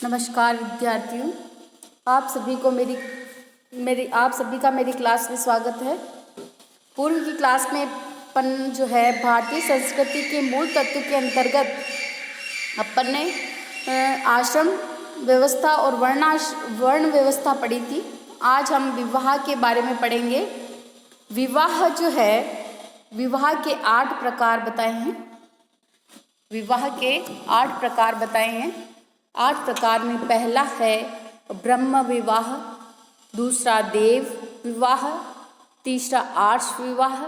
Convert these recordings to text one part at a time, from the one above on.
नमस्कार विद्यार्थियों, आप सभी को आप सभी का मेरी क्लास में स्वागत है। पूर्व की क्लास में अपन जो है भारतीय संस्कृति के मूल तत्व के अंतर्गत अपन ने आश्रम व्यवस्था और वर्ण व्यवस्था पढ़ी थी। आज हम विवाह के बारे में पढ़ेंगे। विवाह जो है, विवाह के 8 प्रकार बताए हैं। विवाह के 8 प्रकार बताए हैं। 8 प्रकार में पहला है ब्रह्म विवाह, दूसरा देव विवाह, तीसरा आर्ष विवाह,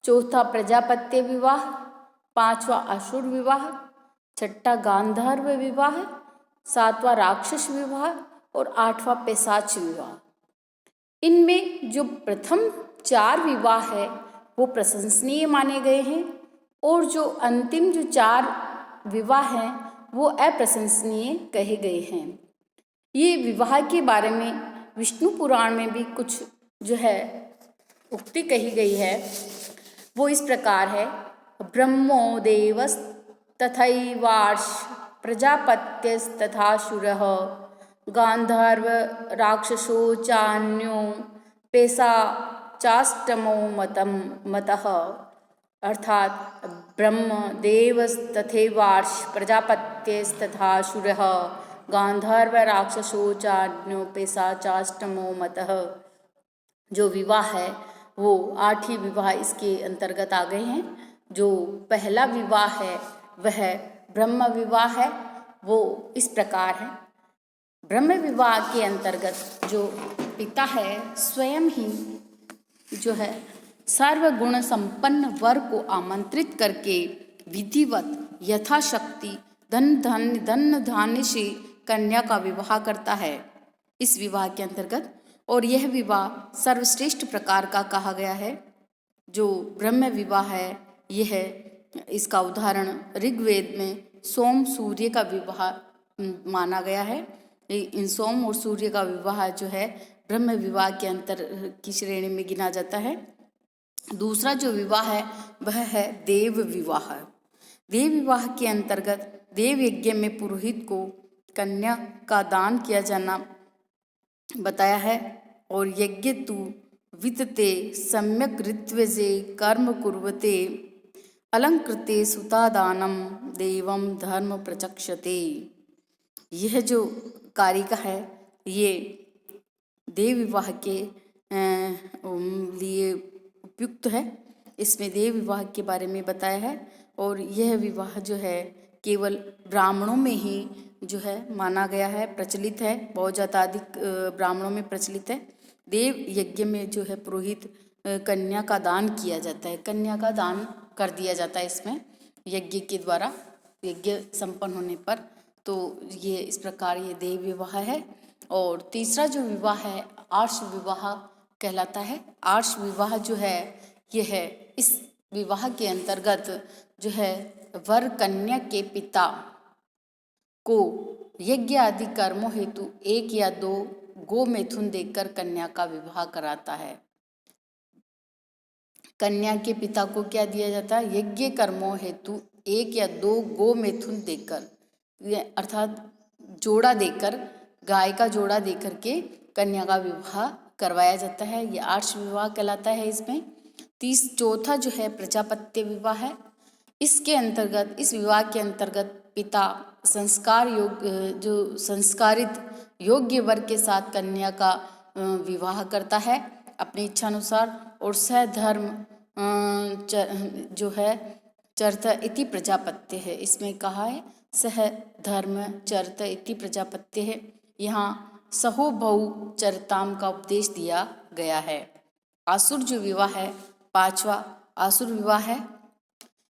चौथा प्रजापत्य विवाह, पांचवा असुर विवाह, छठा गांधर्व विवाह, सातवां राक्षस विवाह और आठवां पिशाच विवाह। इनमें जो प्रथम 4 विवाह है वो प्रशंसनीय माने गए हैं और जो अंतिम जो 4 विवाह हैं वो अप्रशंसनीय कहे गए हैं। ये विवाह के बारे में विष्णु पुराण में भी कुछ जो है उक्ति कही गई है, वो इस प्रकार है। ब्रह्मो देवस् तथैवार्ष प्रजापत्यस्तथासुरः गांधर्व राक्षसो चान्यो पेशाचाष्टमो मतः। अर्थात ब्रह्म देवस्तथैवार्ष प्रजापत्यस्तथासुरः गांधर्व राक्षसो चान्यो पेशाचाष्टमो मतः। जो विवाह है वो 8 ही विवाह इसके अंतर्गत आ गए हैं। जो पहला विवाह है वह ब्रह्म विवाह है। वो इस प्रकार है। ब्रह्म विवाह के अंतर्गत जो पिता है स्वयं ही जो है सर्वगुण संपन्न वर को आमंत्रित करके विधिवत यथाशक्ति धन धान्य से कन्या का विवाह करता है इस विवाह के अंतर्गत। और यह विवाह सर्वश्रेष्ठ प्रकार का कहा गया है। जो ब्रह्म विवाह है यह इसका उदाहरण ऋग्वेद में सोम सूर्य का विवाह माना गया है। इन सोम और सूर्य का विवाह जो है ब्रह्म विवाह के अंतर की श्रेणी में गिना जाता है। दूसरा जो विवाह है वह है देव विवाह। देव विवाह के अंतर्गत देव यज्ञ में पुरोहित को कन्या का दान किया जाना बताया है। और यज्ञ तु वितते सम्यक ऋत्विजे कर्म कुर्वते अलंकृते सुतादानम देवम धर्म प्रचक्षते। यह जो कारिका है ये देव विवाह के लिए उपयुक्त है। इसमें देव विवाह के बारे में बताया है। और यह विवाह जो है केवल ब्राह्मणों में ही जो है माना गया है, प्रचलित है, बहुत ज़्यादा अधिक ब्राह्मणों में प्रचलित है। देव यज्ञ में जो है पुरोहित कन्या का दान किया जाता है, कन्या का दान कर दिया जाता है इसमें यज्ञ के द्वारा, यज्ञ संपन्न होने पर। तो ये इस प्रकार ये देव विवाह है। और तीसरा जो विवाह है आर्ष विवाह कहलाता है। आर्ष विवाह जो है यह है इस विवाह के अंतर्गत जो है वर कन्या के पिता को यज्ञ आदि कर्मों हेतु 1 या 2 गो मैथुन देकर कन्या का विवाह कराता है। कन्या के पिता को क्या दिया जाता है? यज्ञ कर्मों हेतु 1 या 2 गो मैथुन देकर, अर्थात जोड़ा देकर, गाय का जोड़ा देकर के कन्या का विवाह करवाया जाता है। ये आर्ष विवाह कहलाता है। इसमें चौथा जो है प्रजापत्य विवाह है। इसके अंतर्गत, इस विवाह के अंतर्गत पिता संस्कारित योग्य वर के साथ कन्या का विवाह करता है अपनी इच्छा अनुसार। और सधर्म जो है चरत इति प्रजापत्य है। इसमें कहा है सह धर्म चरत इति प्रजापत्य है। यहाँ सहोभौ चरताम का उपदेश दिया गया है। आसुर जो विवाह है 5वां आसुर विवाह है।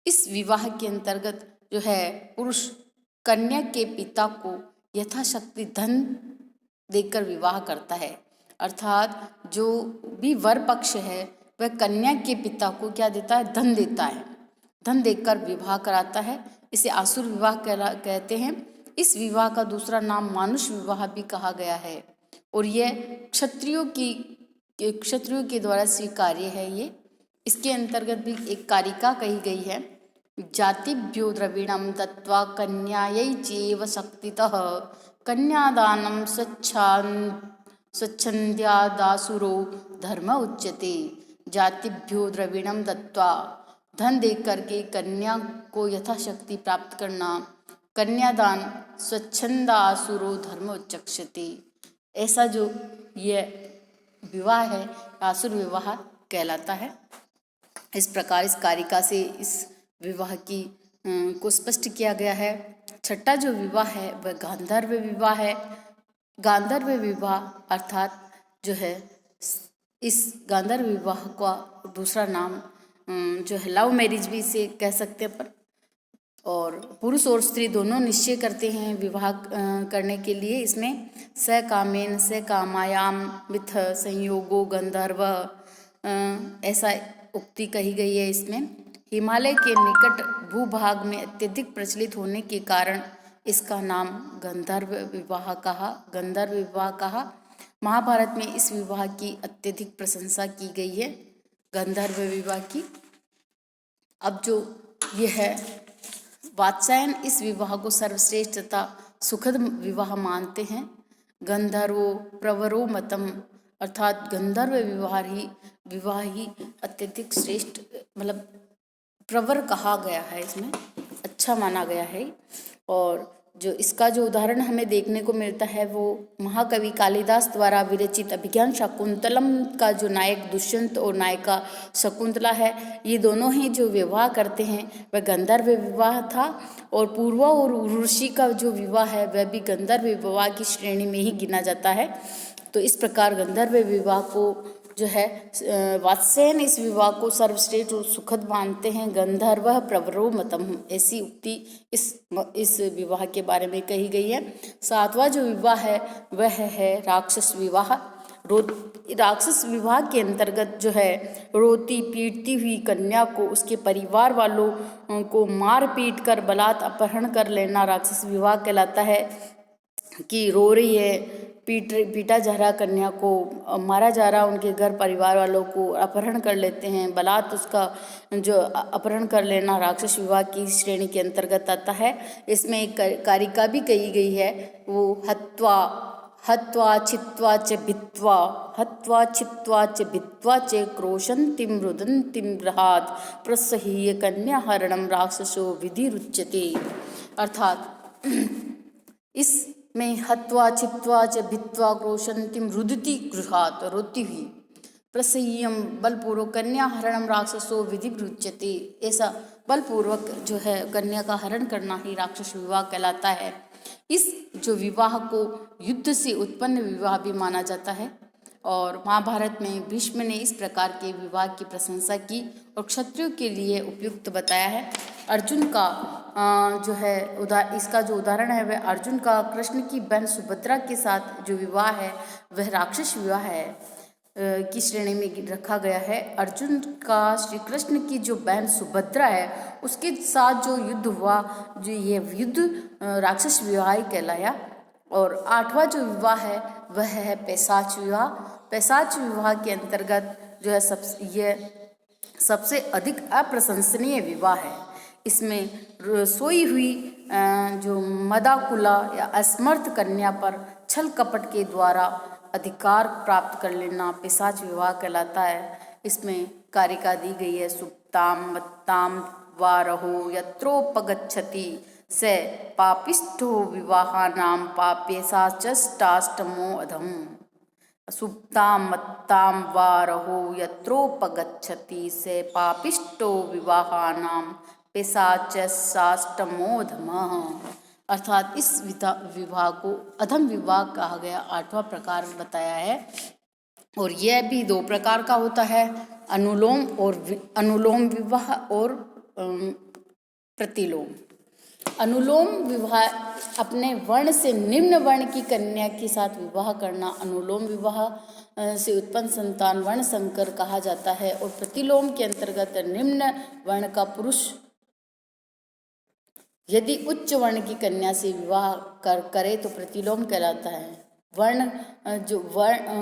इस विवाह के अंतर्गत जो है पुरुष कन्या के पिता को यथाशक्ति धन देकर विवाह करता है। अर्थात जो भी वर पक्ष है वह कन्या के पिता को क्या देता है? धन देता है। धन देकर विवाह कराता है। इसे आसुर विवाह कहते हैं। इस विवाह का दूसरा नाम मानुष विवाह भी कहा गया है। और यह क्षत्रियों के द्वारा स्वीकार्य है। ये इसके अंतर्गत भी एक कारिका कही गई है। जातिभ्यो द्रविणं दत्वा कन्यायै चैव शक्तितः कन्यादानं स्वच्छंद्यादासुरो धर्म उच्यते। जातिभ्यो द्रविणम दत्वा, धन दे करके कन्या को यथाशक्ति प्राप्त करना, कन्यादान स्वच्छंदासुरो धर्म उच्चक्षते। ऐसा जो ये विवाह है आसुर विवाह कहलाता है। इस प्रकार इस कारिका से इस विवाह की को स्पष्ट किया गया है। छठा जो विवाह है वह गांधर्व विवाह है। गांधर्व विवाह अर्थात जो है इस गांधर्व विवाह का दूसरा नाम जो है लव मैरिज भी इसे कह सकते हैं। पर और पुरुष और स्त्री दोनों निश्चय करते हैं विवाह करने के लिए। इसमें स कामेन स कामायाम मिथ संयोगो गंधर्व ऐसा उक्ति कही गई है। इसमें हिमालय के निकट भूभाग में अत्यधिक प्रचलित होने के कारण इसका नाम गंधर्व विवाह कहा। गंधर्व विवाह कहा। महाभारत में इस विवाह की अत्यधिक प्रशंसा की गई है, गंधर्व विवाह की। अब जो यह है वात्सायन इस विवाह को सर्वश्रेष्ठ तथा सुखद विवाह मानते हैं। गंधर्वो प्रवरो मतम अर्थात गंधर्व विवाह ही अत्यधिक श्रेष्ठ मतलब प्रवर कहा गया है, इसमें अच्छा माना गया है। और जो इसका जो उदाहरण हमें देखने को मिलता है वो महाकवि कालिदास द्वारा विरचित अभिज्ञान शाकुंतलम का जो नायक दुष्यंत और नायिका शकुंतला है, ये दोनों ही जो विवाह करते हैं वह गंधर्व विवाह था। और पूर्वा और उर्वशी का जो विवाह है वह भी गंधर्व विवाह की श्रेणी में ही गिना जाता है। तो इस प्रकार गंधर्व विवाह को जो है वात्स्यायन इस विवाह को सर्वश्रेष्ठ और सुखद मानते हैं। गंधर्व प्रवरो मतम ऐसी उक्ति इस विवाह के बारे में कही गई है। सातवां जो विवाह है वह है राक्षस विवाह। राक्षस विवाह के अंतर्गत जो है रोती पीटती हुई कन्या को उसके परिवार वालों को मार पीट कर बलात् अपहरण कर लेना राक्षस विवाह कहलाता है। कि रो रही है, पीटा जा रहा कन्या को, मारा जा रहा, उनके घर परिवार वालों को अपहरण कर लेते हैं, बलात् उसका जो अपहरण कर लेना राक्षस विवाह की श्रेणी के अंतर्गत आता है। इसमें एक कारिका भी कही गई है, वो हत्वा छित्वा च भित्वा च क्रोशन्तिं रुदन्तिं गृहात् प्रसह्य कन्याहरणं राक्षसो विधिरुच्यते। अर्थात इसमें हत्वा छित्वा च भित्वा क्रोशन्तिं रुदति गृहात् रोती हुई प्रसह्यम बलपूर्वक कन्या हरणम राक्षसो विधिरुच्यते। ऐसा बलपूर्वक जो है कन्या का हरण करना ही राक्षस विवाह कहलाता है। इस जो विवाह को युद्ध से उत्पन्न विवाह भी माना जाता है। और महाभारत में भीष्म ने इस प्रकार के विवाह की प्रशंसा की और क्षत्रियों के लिए उपयुक्त बताया है। अर्जुन का जो है इसका जो उदाहरण है वह अर्जुन का कृष्ण की बहन सुभद्रा के साथ जो विवाह है वह राक्षस विवाह है की श्रेणी में रखा गया है। अर्जुन का श्री कृष्ण की जो बहन सुभद्रा है उसके साथ जो युद्ध हुआ, जो ये युद्ध राक्षस विवाह ही कहलाया। और आठवां जो विवाह है वह है पैशाच विवाह। पैशाच विवाह के अंतर्गत जो है सबसे अधिक अप्रशंसनीय विवाह है। इसमें सोई हुई जो मदाकुला या असमर्थ कन्या पर छल कपट के द्वारा अधिकार प्राप्त कर लेना पिशाच विवाह कहलाता है। इसमें कारिका दी गई है, सुप्ताम मत्ताम वारहो यत्रोपगच्छति स पापिष्ठो विवाहानां पाप्येषाचष्टाष्टमो अधम। सुप्ताम मत्ताम वारहो यत्रोपगच्छति स पापिष्ठो विवाहानां पेशाचष्टाष्टमोऽधमः। अर्थात इस विवाह को अधम विवाह कहा गया, आठवां प्रकार बताया है। और यह भी दो प्रकार का होता है, अनुलोम विवाह और प्रतिलोम। अनुलोम विवाह अपने वर्ण से निम्न वर्ण की कन्या के साथ विवाह करना अनुलोम विवाह से उत्पन्न संतान वर्ण संकर कहा जाता है। और प्रतिलोम के अंतर्गत निम्न वर्ण का पुरुष यदि उच्च वर्ण की कन्या से विवाह करे तो प्रतिलोम कहलाता है।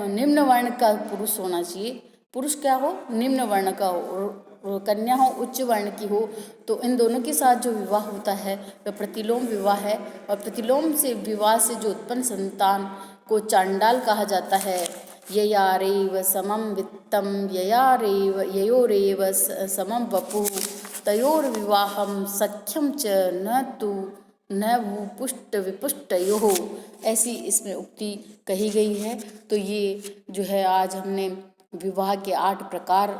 निम्न वर्ण का पुरुष होना चाहिए, पुरुष क्या हो, निम्न वर्ण का हो। कन्या हो उच्च वर्ण की हो तो इन दोनों के साथ जो विवाह होता है वह प्रतिलोम विवाह है। और प्रतिलोम से विवाह से जो उत्पन्न संतान को चांडाल कहा जाता है। ययारेव समम वित्तम ययारेव ययोरेव समम वपुः तयोर्विवाहं सख्यम च न तु न भूपुष्ट विपुष्टयोः। ऐसी इसमें उक्ति कही गई है। तो ये जो है आज हमने विवाह के 8 प्रकार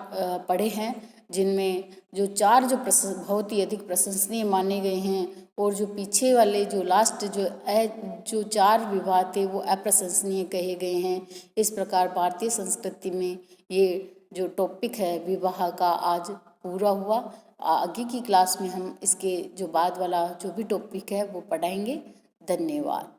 पढ़े हैं, जिनमें जो 4 जो बहुत ही अधिक प्रशंसनीय माने गए हैं और जो पीछे वाले जो लास्ट जो 4 विवाह थे वो अप्रशंसनीय कहे गए हैं। इस प्रकार भारतीय संस्कृति में ये जो टॉपिक है विवाह का आज पूरा हुआ। आगे की क्लास में हम इसके जो बाद वाला जो भी टॉपिक है वो पढ़ाएंगे। धन्यवाद।